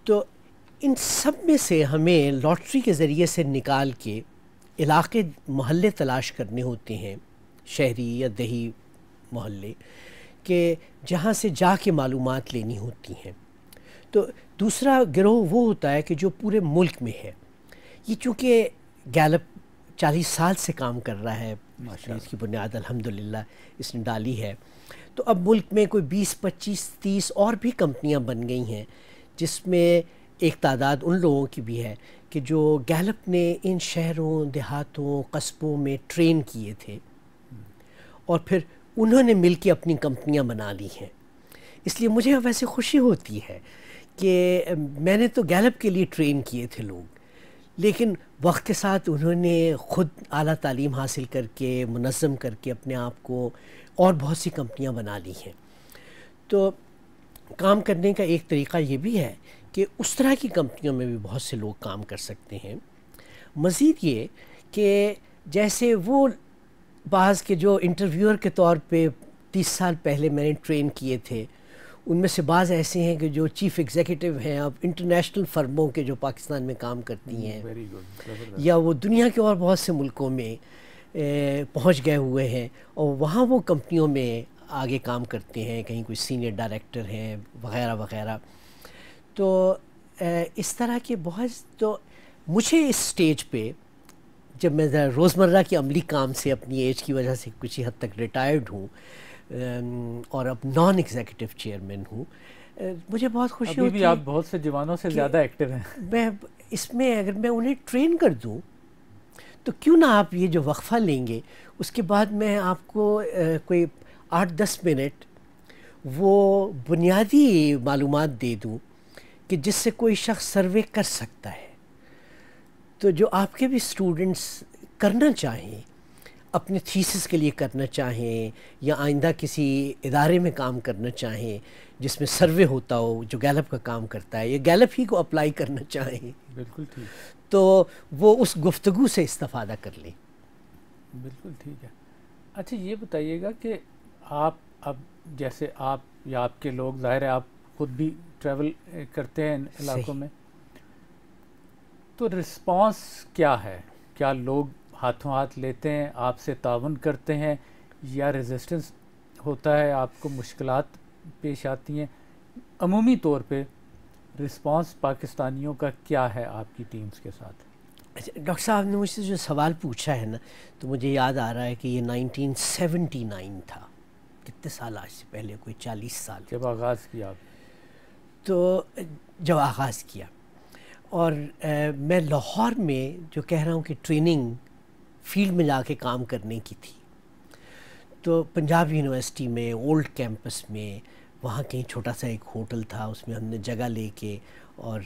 تو ان سب میں سے ہمیں لاٹری کے ذریعے سے نکال کے علاقے محلے تلاش کرنے ہوتے ہیں، شہری یا دیہی محلے، کہ جہاں سے جا کے معلومات لینی ہوتی ہیں. تو دوسرا گروہ وہ ہوتا ہے کہ جو پورے ملک میں ہے. یہ چونکہ گیلپ 40 سال سے کام کر رہا ہے، اس کی بنیاد الحمدللہ اس نے ڈالی ہے، تو اب ملک میں کوئی 20، 25، 30 اور بھی کمپنیاں بن گئی ہیں جس میں ایک تعداد ان لوگوں کی بھی ہے کہ جو گیلپ نے ان شہروں، دیہاتوں، قصبوں میں ٹرین کیے تھے اور پھر انہوں نے مل کے اپنی کمپنیاں بنا لی ہیں. اس لیے مجھے ویسے خوشی ہوتی ہے کہ میں نے تو گیلپ کے لیے ٹرین کیے تھے لوگ، لیکن وقت کے ساتھ انہوں نے خود اعلیٰ تعلیم حاصل کر کے منظم کر کے اپنے آپ کو اور بہت سی کمپنیاں بنا لی ہیں. تو کام کرنے کا ایک طریقہ یہ بھی ہے کہ اس طرح کی کمپنیوں میں بھی بہت سے لوگ کام کر سکتے ہیں. مزید یہ کہ جیسے وہ بعض کے جو انٹرویور کے طور پہ 30 سال پہلے میں نے ٹرین کیے تھے، ان میں سے بعض ایسے ہیں کہ جو چیف ایگزیکٹو ہیں اب انٹرنیشنل فرموں کے جو پاکستان میں کام کرتی ہیں، یا وہ دنیا کے اور بہت سے ملکوں میں پہنچ گئے ہوئے ہیں اور وہاں وہ کمپنیوں میں آگے کام کرتے ہیں، کہیں کوئی سینئر ڈائریکٹر ہیں وغیرہ وغیرہ. تو اس طرح کے بہت، تو مجھے اس سٹیج پہ جب میں روزمرہ کے عملی کام سے اپنی ایج کی وجہ سے کچھ حد تک ریٹائرڈ ہوں اور اب نان ایگزیکٹو چیئرمین ہوں، مجھے بہت خوشی ہوتی ہے. آپ بہت سے جوانوں سے زیادہ ایکٹیو ہیں. میں اس میں اگر میں انہیں ٹرین کر دوں تو کیوں نہ آپ یہ جو وقفہ لیں گے اس کے بعد میں آپ کو کوئی 8-10 منٹ وہ بنیادی معلومات دے دوں کہ جس سے کوئی شخص سروے کر سکتا ہے. تو جو آپ کے بھی اسٹوڈنٹس کرنا چاہیں، اپنے تھیسس کے لیے کرنا چاہیں یا آئندہ کسی ادارے میں کام کرنا چاہیں جس میں سروے ہوتا ہو، جو گیلپ کا کام کرتا ہے، یا گیلپ ہی کو اپلائی کرنا چاہیں، بالکل ٹھیک، تو وہ اس گفتگو سے استفادہ کر لیں. بالکل ٹھیک ہے. اچھا یہ بتائیے گا کہ آپ اب جیسے آپ یا آپ کے لوگ، ظاہر ہے آپ خود بھی ٹریول کرتے ہیں ان علاقوں میں، تو رسپانس کیا ہے؟ کیا لوگ ہاتھوں ہاتھ لیتے ہیں، آپ سے تعاون کرتے ہیں، یا ریزسٹنس ہوتا ہے، آپ کو مشکلات پیش آتی ہیں؟ عمومی طور پہ رسپانس پاکستانیوں کا کیا ہے آپ کی ٹیمز کے ساتھ؟ اچھا ڈاکٹر صاحب نے مجھ سے جو سوال پوچھا ہے نا، تو مجھے یاد آ رہا ہے کہ یہ 1979 تھا. کتنے سال آج سے پہلے، کوئی 40 سال جب آغاز کیا آپ؟ تو جب آغاز کیا، اور میں لاہور میں جو کہہ رہا ہوں کہ ٹریننگ فیلڈ میں جا کے کام کرنے کی تھی، تو پنجاب یونیورسٹی میں اولڈ کیمپس میں وہاں کہیں چھوٹا سا ایک ہوٹل تھا، اس میں ہم نے جگہ لے کے اور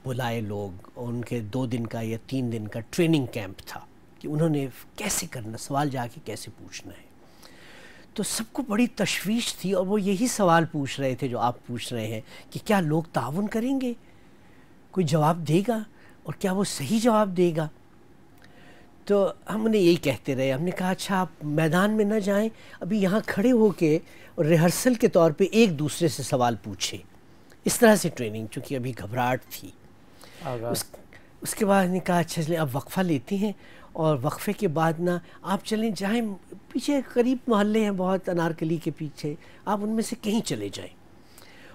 بلائے لوگ، اور ان کے 2 دن کا یا 3 دن کا ٹریننگ کیمپ تھا کہ انہوں نے کیسے کرنا، سوال جا کے کیسے پوچھنا ہے. تو سب کو بڑی تشویش تھی، اور وہ یہی سوال پوچھ رہے تھے جو آپ پوچھ رہے ہیں کہ کیا لوگ تعاون کریں گے، کوئی جواب دے گا، اور کیا وہ صحیح جواب دے گا. تو ہم نے یہی کہتے رہے. ہم نے کہا اچھا آپ میدان میں نہ جائیں، ابھی یہاں کھڑے ہو کے اور ریہرسل کے طور پہ ایک دوسرے سے سوال پوچھیں. اس طرح سے ٹریننگ، چونکہ ابھی گھبراہٹ تھی. اس کے بعد نے کہا اچھا چلیں اب وقفہ لیتے ہیں، اور وقفے کے بعد نا آپ چلیں جائیں پیچھے قریب محلے ہیں بہت انارکلی کے پیچھے، آپ ان میں سے کہیں چلے جائیں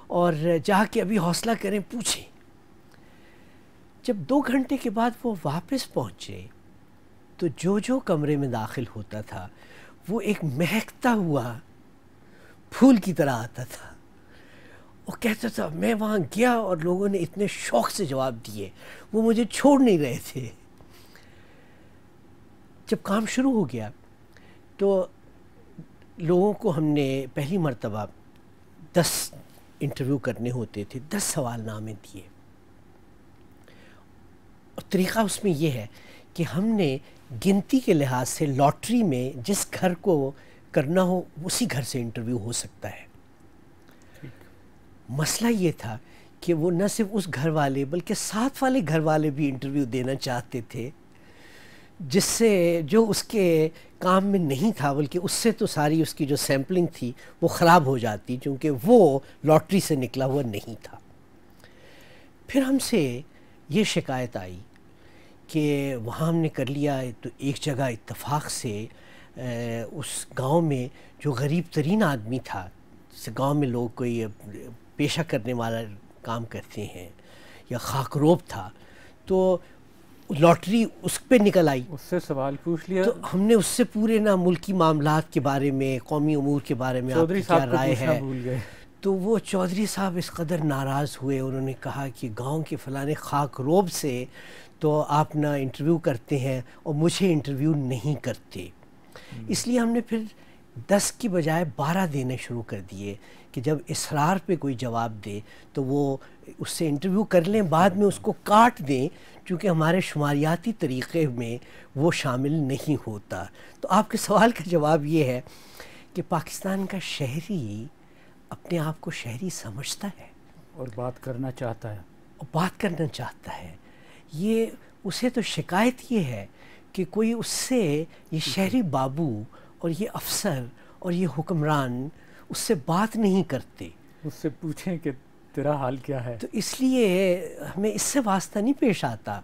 اور جا کے ابھی حوصلہ کریں، پوچھیں. جب 2 گھنٹے کے بعد وہ واپس پہنچے تو جو کمرے میں داخل ہوتا تھا وہ ایک مہکتا ہوا پھول کی طرح آتا تھا. وہ کہتا تھا میں وہاں گیا اور لوگوں نے اتنے شوق سے جواب دیے، وہ مجھے چھوڑ نہیں رہے تھے. جب کام شروع ہو گیا تو لوگوں کو ہم نے پہلی مرتبہ 10 انٹرویو کرنے ہوتے تھے، 10 سوال نامے دیے. اور طریقہ اس میں یہ ہے کہ ہم نے گنتی کے لحاظ سے لاٹری میں جس گھر کو کرنا ہو اسی گھر سے انٹرویو ہو سکتا ہے. مسئلہ یہ تھا کہ وہ نہ صرف اس گھر والے بلکہ ساتھ والے گھر والے بھی انٹرویو دینا چاہتے تھے، جس سے جو اس کے کام میں نہیں تھا، بلکہ اس سے تو ساری اس کی جو سیمپلنگ تھی وہ خراب ہو جاتی، چونکہ وہ لاٹری سے نکلا ہوا نہیں تھا. پھر ہم سے یہ شکایت آئی کہ وہاں ہم نے کر لیا تو ایک جگہ اتفاق سے اس گاؤں میں جو غریب ترین آدمی تھا، جس گاؤں میں لوگ کوئی پیشہ کرنے والا کام کرتے ہیں یا خاکروب تھا، تو لاٹری اس پہ نکل آئی. اس سے سوال پوچھ لیا تو ہم نے اس سے پورے نا ملکی معاملات کے بارے میں، قومی امور کے بارے میں آپ کی کیا رائے ہے. تو وہ چودھری صاحب اس قدر ناراض ہوئے، انہوں نے کہا کہ گاؤں کے فلانے خاک روب سے تو آپ نہ انٹرویو کرتے ہیں اور مجھے انٹرویو نہیں کرتے. اس لیے ہم نے پھر 10 کی بجائے 12 دینے شروع کر دیے کہ جب اصرار پہ کوئی جواب دے تو وہ اس سے انٹرویو کر لیں، بعد میں اس کو کاٹ دیں، چونکہ ہمارے شماریاتی طریقے میں وہ شامل نہیں ہوتا. تو آپ کے سوال کا جواب یہ ہے کہ پاکستان کا شہری اپنے آپ کو شہری سمجھتا ہے اور بات کرنا چاہتا ہے، یہ اسے تو شکایت یہ ہے کہ کوئی اس سے، یہ شہری بابو اور یہ افسر اور یہ حکمران اس سے بات نہیں کرتے، اس سے پوچھیں کہ تیرا حال کیا ہے. تو اس لیے ہمیں اس سے واسطہ نہیں پیش آتا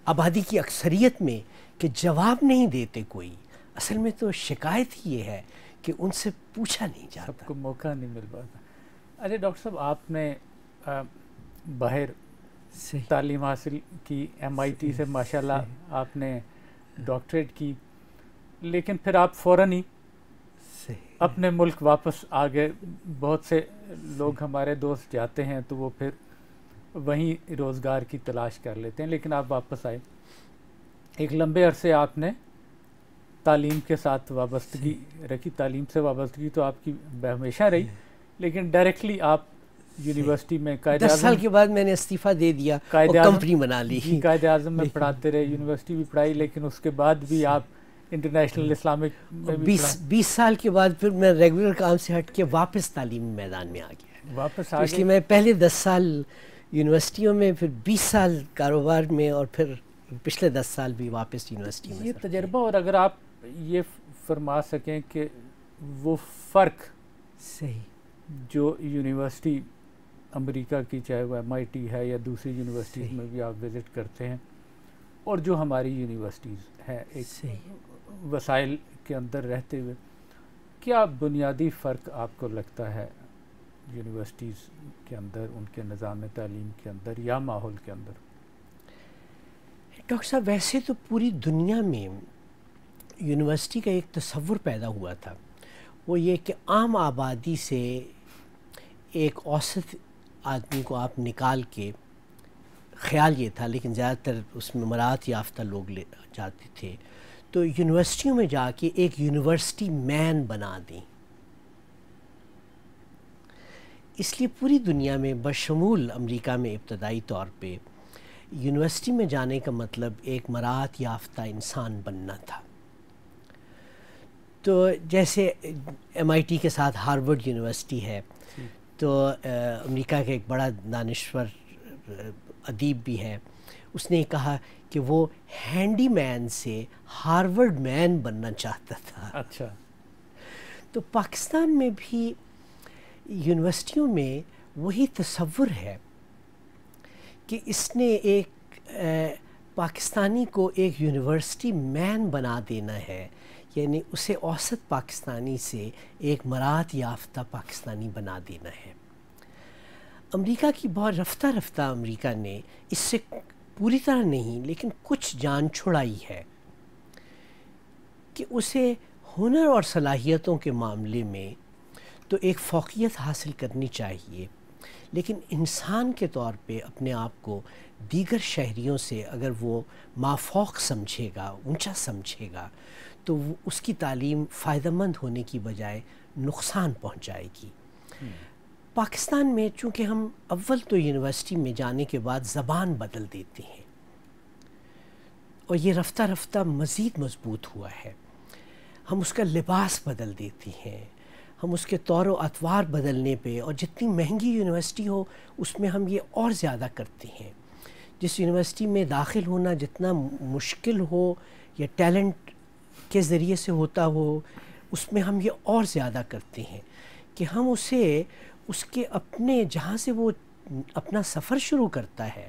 آبادی کی اکثریت میں کہ جواب نہیں دیتے کوئی. اصل میں تو شکایت یہ ہے کہ ان سے پوچھا نہیں جاتا، سب کو موقع نہیں مل پاتا. اچھا ڈاکٹر صاحب، آپ نے باہر تعلیم حاصل کی، MIT سے ماشاءاللہ آپ نے ڈاکٹریٹ کی، لیکن پھر آپ فوراً ہی اپنے ملک واپس آ گئے. بہت سے لوگ ہمارے دوست جاتے ہیں تو وہ پھر وہیں روزگار کی تلاش کر لیتے ہیں، لیکن آپ واپس آئے. ایک لمبے عرصے آپ نے تعلیم کے ساتھ وابستگی رکھی. تعلیم سے وابستگی تو آپ کی ہمیشہ رہی, لیکن ڈائریکٹلی آپ یونیورسٹی میں 10 سال کے بعد میں نے استعفیٰ دے دیا اور کمپنی بنا لی. قائد اعظم میں پڑھاتے رہے, یونیورسٹی بھی پڑھائی, لیکن اس کے بعد بھی آپ انٹرنیشنل اسلامک میں بھی 20 سال کے بعد پھر میں ریگولر کام سے ہٹ کے واپس تعلیمی میدان میں آ گیا. واپس اس لیے میں پہلے 10 سال یونیورسٹیوں میں, پھر 20 سال کاروبار میں, اور پھر پچھلے 10 سال بھی واپس یونیورسٹی میں. یہ تجربہ, اور اگر آپ یہ فرما سکیں کہ وہ فرق صحیح جو یونیورسٹی امریکہ کی, چاہے وہ MIT ہے یا دوسری یونیورسٹیز میں بھی آپ وزٹ کرتے ہیں, اور جو ہماری یونیورسٹیز ہیں ایک وسائل کے اندر رہتے ہوئے, کیا بنیادی فرق آپ کو لگتا ہے یونیورسٹیز کے اندر, ان کے نظام تعلیم کے اندر یا ماحول کے اندر؟ ڈاکٹر صاحب, ویسے تو پوری دنیا میں یونیورسٹی کا ایک تصور پیدا ہوا تھا, وہ یہ کہ عام آبادی سے ایک اوسط آدمی کو آپ نکال کے, خیال یہ تھا لیکن زیادہ تر اس میں مراعات یافتہ لوگ لے جاتے تھے, تو یونیورسٹیوں میں جا کے ایک یونیورسٹی مین بنا دیں. اس لیے پوری دنیا میں بشمول امریکہ میں ابتدائی طور پہ یونیورسٹی میں جانے کا مطلب ایک مراعات یافتہ انسان بننا تھا. تو جیسے MIT کے ساتھ ہارورڈ یونیورسٹی ہے, تو امریکہ کے ایک بڑا دانشور ادیب بھی ہے, اس نے کہا کہ وہ ہینڈی مین سے ہارورڈ مین بننا چاہتا تھا. اچھا. تو پاکستان میں بھی یونیورسٹیوں میں وہی تصور ہے کہ اس نے ایک پاکستانی کو ایک یونیورسٹی مین بنا دینا ہے, یعنی اسے اوسط پاکستانی سے ایک مراعات یافتہ پاکستانی بنا دینا ہے. امریکہ کی بہت رفتہ رفتہ امریکہ نے اس سے پوری طرح نہیں لیکن کچھ جان چھڑائی ہے کہ اسے ہنر اور صلاحیتوں کے معاملے میں تو ایک فوقیت حاصل کرنی چاہیے, لیکن انسان کے طور پہ اپنے آپ کو دیگر شہریوں سے اگر وہ مافوق سمجھے گا, اونچا سمجھے گا, تو اس کی تعلیم فائدہ مند ہونے کی بجائے نقصان پہنچائے گی. پاکستان میں چونکہ ہم اول تو یونیورسٹی میں جانے کے بعد زبان بدل دیتے ہیں, اور یہ رفتہ رفتہ مزید مضبوط ہوا ہے. ہم اس کا لباس بدل دیتے ہیں, ہم اس کے طور و اطوار بدلنے پہ, اور جتنی مہنگی یونیورسٹی ہو اس میں ہم یہ اور زیادہ کرتے ہیں. جس یونیورسٹی میں داخل ہونا جتنا مشکل ہو یا ٹیلنٹ کے ذریعے سے ہوتا ہو, اس میں ہم یہ اور زیادہ کرتے ہیں کہ ہم اسے اس کے اپنے جہاں سے وہ اپنا سفر شروع کرتا ہے,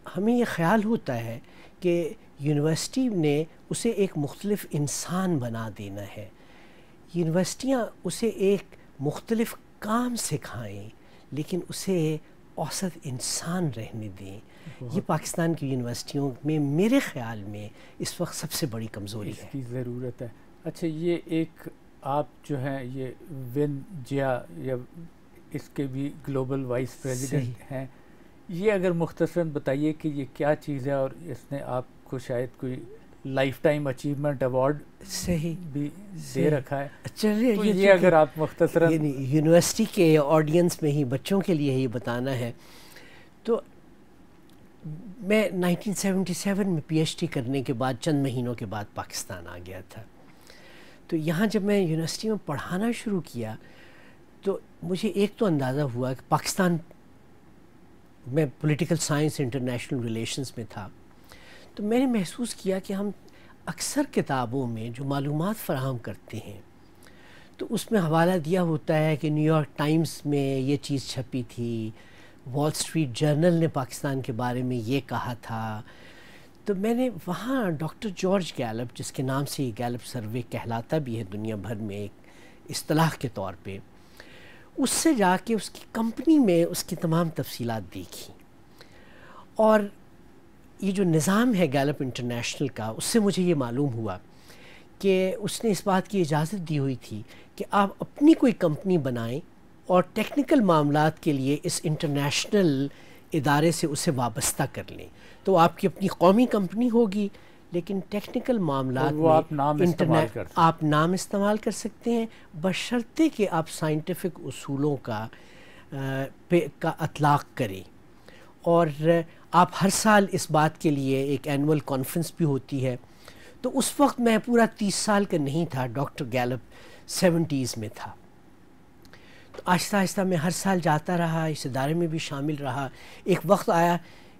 ہمیں یہ خیال ہوتا ہے کہ یونیورسٹی نے اسے ایک مختلف انسان بنا دینا ہے. یونیورسٹیاں اسے ایک مختلف کام سکھائیں لیکن اسے اوسط انسان رہنے دیں. یہ پاکستان کی یونیورسٹیوں میں میرے خیال میں اس وقت سب سے بڑی کمزوری ہے. اس کی ضرورت ہے. اچھا, یہ ایک آپ جو ہیں یہ ون جیا یا اس کے بھی گلوبل وائس پریزیڈنٹ ہیں, یہ اگر مختصراً بتائیے کہ یہ کیا چیز ہے, اور اس نے آپ کو شاید کوئی لائف ٹائم اچیومنٹ ایوارڈ بھی دے رکھا ہے. چلیے, تو یہ اگر آپ مختصراً یونیورسٹی کے آڈینس میں ہی بچوں کے لیے یہ بتانا ہے, تو میں 1977 میں PhD کرنے کے بعد چند مہینوں کے بعد پاکستان آ گیا تھا. تو یہاں جب میں یونیورسٹی میں پڑھانا شروع کیا تو مجھے ایک تو اندازہ ہوا کہ پاکستان میں پولیٹیکل سائنس انٹرنیشنل ریلیشنز میں تھا, تو میں نے محسوس کیا کہ ہم اکثر کتابوں میں جو معلومات فراہم کرتے ہیں تو اس میں حوالہ دیا ہوتا ہے کہ نیو یارک ٹائمز میں یہ چیز چھپی تھی, وال اسٹریٹ جرنل نے پاکستان کے بارے میں یہ کہا تھا. تو میں نے وہاں ڈاکٹر جارج گیلپ, جس کے نام سے یہ گیلپ سروے کہلاتا بھی ہے دنیا بھر میں ایک اصطلاح کے طور پہ, اس سے جا کے اس کی کمپنی میں اس کی تمام تفصیلات دیکھی, اور یہ جو نظام ہے گیلپ انٹرنیشنل کا, اس سے مجھے یہ معلوم ہوا کہ اس نے اس بات کی اجازت دی ہوئی تھی کہ آپ اپنی کوئی کمپنی بنائیں اور ٹیکنیکل معاملات کے لیے اس انٹرنیشنل ادارے سے اسے وابستہ کر لیں. تو آپ کی اپنی قومی کمپنی ہوگی، لیکن ٹیکنیکل معاملات میں آپ نام استعمال کر سکتے ہیں، بشرطے کہ آپ سائنٹیفک اصولوں کا اطلاق کریں. اور آپ ہر سال اس بات کے لیے ایک اینول کانفرنس بھی ہوتی ہے. تو اس وقت میں پورا 30 سال کا نہیں تھا، ڈاکٹر گیلپ 70s میں تھا. تو آہستہ آہستہ میں ہر سال جاتا رہا، اس ادارے میں بھی شامل رہا. ایک وقت آیا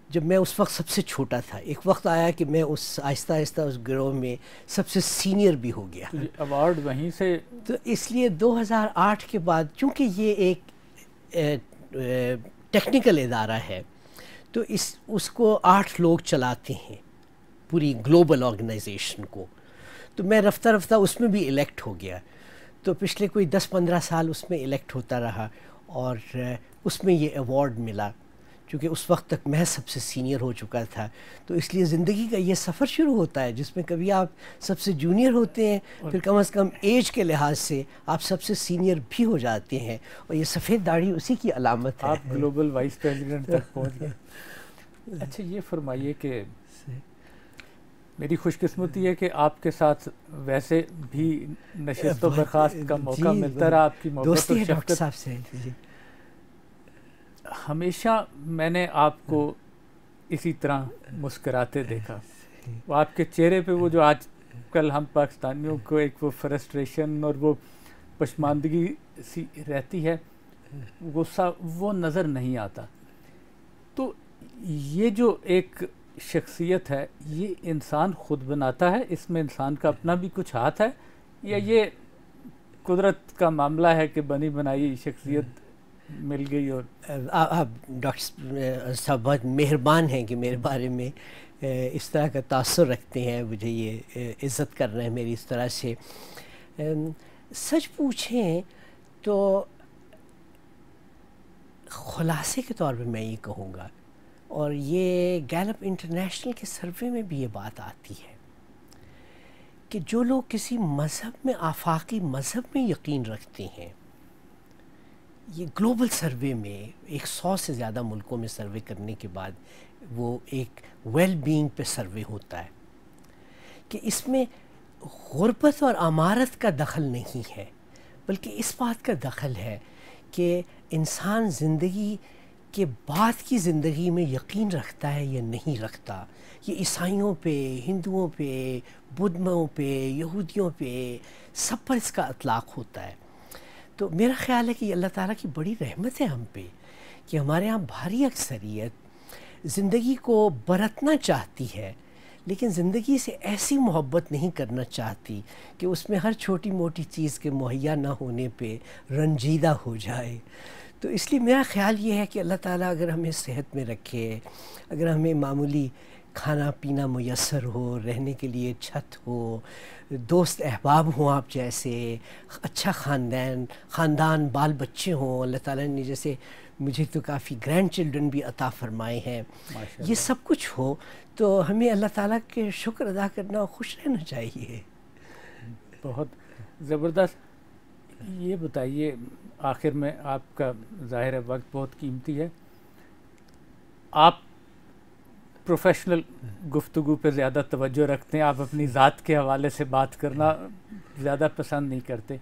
جب میں اس وقت سب سے چھوٹا تھا، ایک وقت آیا کہ میں اس آہستہ آہستہ اس گروہ میں سب سے سینئر بھی ہو گیا. ایوارڈ وہیں سے. تو اس لیے 2008 کے بعد چونکہ یہ ایک ٹیکنیکل ادارہ ہے، تو اس کو 8 لوگ چلاتے ہیں پوری گلوبل آرگنائزیشن کو. تو میں رفتہ رفتہ اس میں بھی الیکٹ ہو گیا. تو پچھلے کوئی 10-15 سال اس میں الیکٹ ہوتا رہا، اور اس میں یہ ایوارڈ ملا. چونکہ اس وقت تک میں سب سے سینئر ہو چکا تھا، تو اس لیے زندگی کا یہ سفر شروع ہوتا ہے جس میں کبھی آپ سب سے جونیئر ہوتے ہیں، پھر کم از کم ایج کے لحاظ سے آپ سب سے سینئر بھی ہو جاتے ہیں، اور یہ سفید داڑھی اسی کی علامت ہے. آپ گلوبل وائس پریزیڈنٹ تک پہنچ گئے. اچھا یہ فرمائیے کہ میری خوش قسمتی ہے کہ آپ کے ساتھ ویسے بھی نشست و برخاست کا موقع ملتا رہا. آپ کی محبت اور شفقت سے ہمیشہ میں نے آپ کو اسی طرح مسکراتے دیکھا. وہ آپ کے چہرے پہ وہ جو آج کل ہم پاکستانیوں کو ایک وہ فرسٹریشن اور وہ پشماندگی سی رہتی ہے، غصہ وہ نظر نہیں آتا. تو یہ جو ایک شخصیت ہے یہ انسان خود بناتا ہے، اس میں انسان کا اپنا بھی کچھ ہاتھ ہے، یا یہ قدرت کا معاملہ ہے کہ بنی بنائی شخصیت مل گئی؟ اور آپ ڈاکٹر صاحب بہت مہربان ہیں کہ میرے بارے میں اس طرح کا تاثر رکھتے ہیں، مجھے یہ عزت کر رہے ہیں میری اس طرح سے. سچ پوچھیں تو خلاصے کے طور پہ میں یہ کہوں گا، اور یہ گیلپ انٹرنیشنل کے سروے میں بھی یہ بات آتی ہے، کہ جو لوگ کسی مذہب میں، آفاقی مذہب میں یقین رکھتے ہیں، یہ گلوبل سروے میں 100 سے زیادہ ملکوں میں سروے کرنے کے بعد وہ ایک ویل بینگ پہ سروے ہوتا ہے کہ اس میں غربت اور امارت کا دخل نہیں ہے، بلکہ اس بات کا دخل ہے کہ انسان زندگی کے بعد کی زندگی میں یقین رکھتا ہے یا نہیں رکھتا. یہ عیسائیوں پہ، ہندوؤں پہ، بدھوں پہ، یہودیوں پہ، سب پر اس کا اطلاق ہوتا ہے. تو میرا خیال ہے کہ یہ اللہ تعالیٰ کی بڑی رحمت ہے ہم پہ کہ ہمارے ہاں بھاری اکثریت زندگی کو برتنا چاہتی ہے، لیکن زندگی سے ایسی محبت نہیں کرنا چاہتی کہ اس میں ہر چھوٹی موٹی چیز کے مہیا نہ ہونے پہ رنجیدہ ہو جائے. تو اس لیے میرا خیال یہ ہے کہ اللہ تعالیٰ اگر ہمیں صحت میں رکھے، اگر ہمیں معمولی کھانا پینا میسر ہو، رہنے کے لیے چھت ہو، دوست احباب ہوں آپ جیسے، اچھا خاندان بال بچے ہوں، اللہ تعالیٰ نے جیسے مجھے تو کافی گرینڈ چلڈرن بھی عطا فرمائے ہیں، یہ سب کچھ ہو تو ہمیں اللہ تعالیٰ کے شکر ادا کرنا اور خوش رہنا چاہیے. بہت زبردست. یہ بتائیے آخر میں، آپ کا ظاہر ہے وقت بہت قیمتی ہے، آپ پروفیشنل گفتگو پہ زیادہ توجہ رکھتے ہیں، آپ اپنی ذات کے حوالے سے بات کرنا زیادہ پسند نہیں کرتے،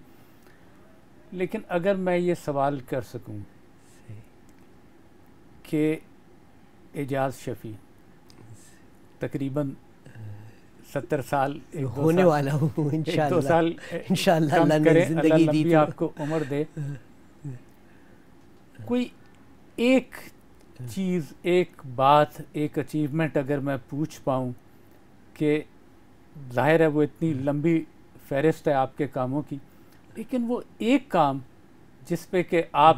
لیکن اگر میں یہ سوال کر سکوں کہ اعجاز شفیع تقریباً 70 سال ہونے والا ہوں انشاءاللہ، اللہ نے زندگی دی تو آپ کو عمر دے، کوئی ایک چیز، ایک بات، ایک اچیومنٹ اگر میں پوچھ پاؤں، کہ ظاہر ہے وہ اتنی لمبی فہرست ہے آپ کے کاموں کی، لیکن وہ ایک کام جس پہ کہ آپ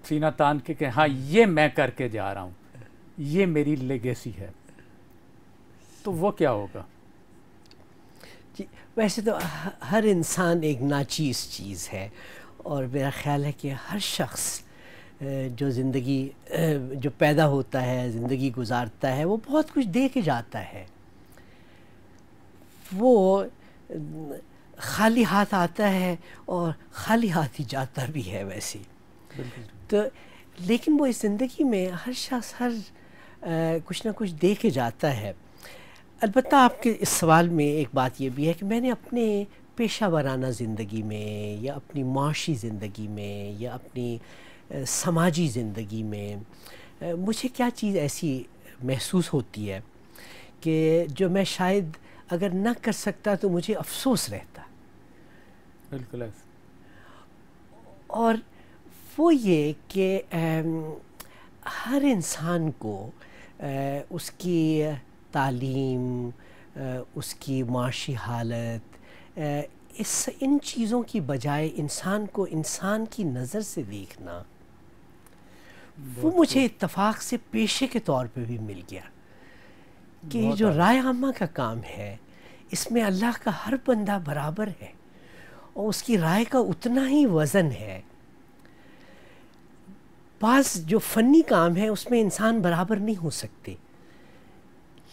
سینہ تان کے کہ ہاں یہ میں کر کے جا رہا ہوں، یہ میری لیگیسی ہے، تو وہ کیا ہوگا؟ جی ویسے تو ہر انسان ایک ناچیز چیز ہے، اور میرا خیال ہے کہ ہر شخص جو زندگی جو پیدا ہوتا ہے، زندگی گزارتا ہے، وہ بہت کچھ دے کے جاتا ہے. وہ خالی ہاتھ آتا ہے اور خالی ہاتھ ہی جاتا بھی ہے ویسے. تو لیکن وہ اس زندگی میں ہر شخص کچھ نہ کچھ دے کے جاتا ہے. البتہ آپ کے اس سوال میں ایک بات یہ بھی ہے کہ میں نے اپنے پیشہ ورانہ زندگی میں یا اپنی معاشی زندگی میں یا اپنی سماجی زندگی میں مجھے کیا چیز ایسی محسوس ہوتی ہے کہ جو میں شاید اگر نہ کر سکتا تو مجھے افسوس رہتا. بالکل ایسا. اور وہ یہ کہ ہر انسان کو اس کی تعلیم، اس کی معاشی حالت، ان چیزوں کی بجائے انسان کو انسان کی نظر سے دیکھنا، وہ مجھے اتفاق سے پیشے کے طور پہ بھی مل گیا کہ یہ جو رائے عامہ کا کام ہے اس میں اللہ کا ہر بندہ برابر ہے اور اس کی رائے کا اتنا ہی وزن ہے. بعض جو فنی کام ہے اس میں انسان برابر نہیں ہو سکتے،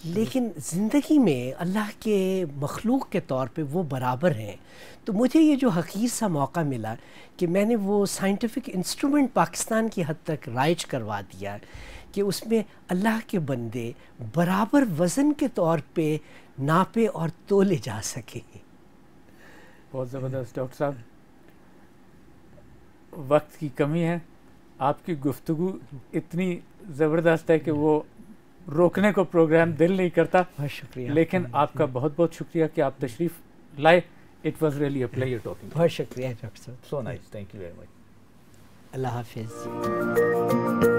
لیکن زندگی میں اللہ کے مخلوق کے طور پہ وہ برابر ہیں. تو مجھے یہ جو حقیر سا موقع ملا کہ میں نے وہ سائنٹیفک انسٹرومنٹ پاکستان کی حد تک رائج کروا دیا کہ اس میں اللہ کے بندے برابر وزن کے طور پہ ناپے اور تولے جا سکیں. بہت زبردست ڈاکٹر صاحب. وقت کی کمی ہے، آپ کی گفتگو اتنی زبردست ہے کہ وہ روکنے کو پروگرام دل نہیں کرتا. بہت شکریہ. لیکن آپ کا بہت بہت شکریہ کہ آپ تشریف لائے. It was really a pleasure talking. بہت شکریہ ڈاکٹر صاحب. So nice. Thank you very much. اللہ حافظ.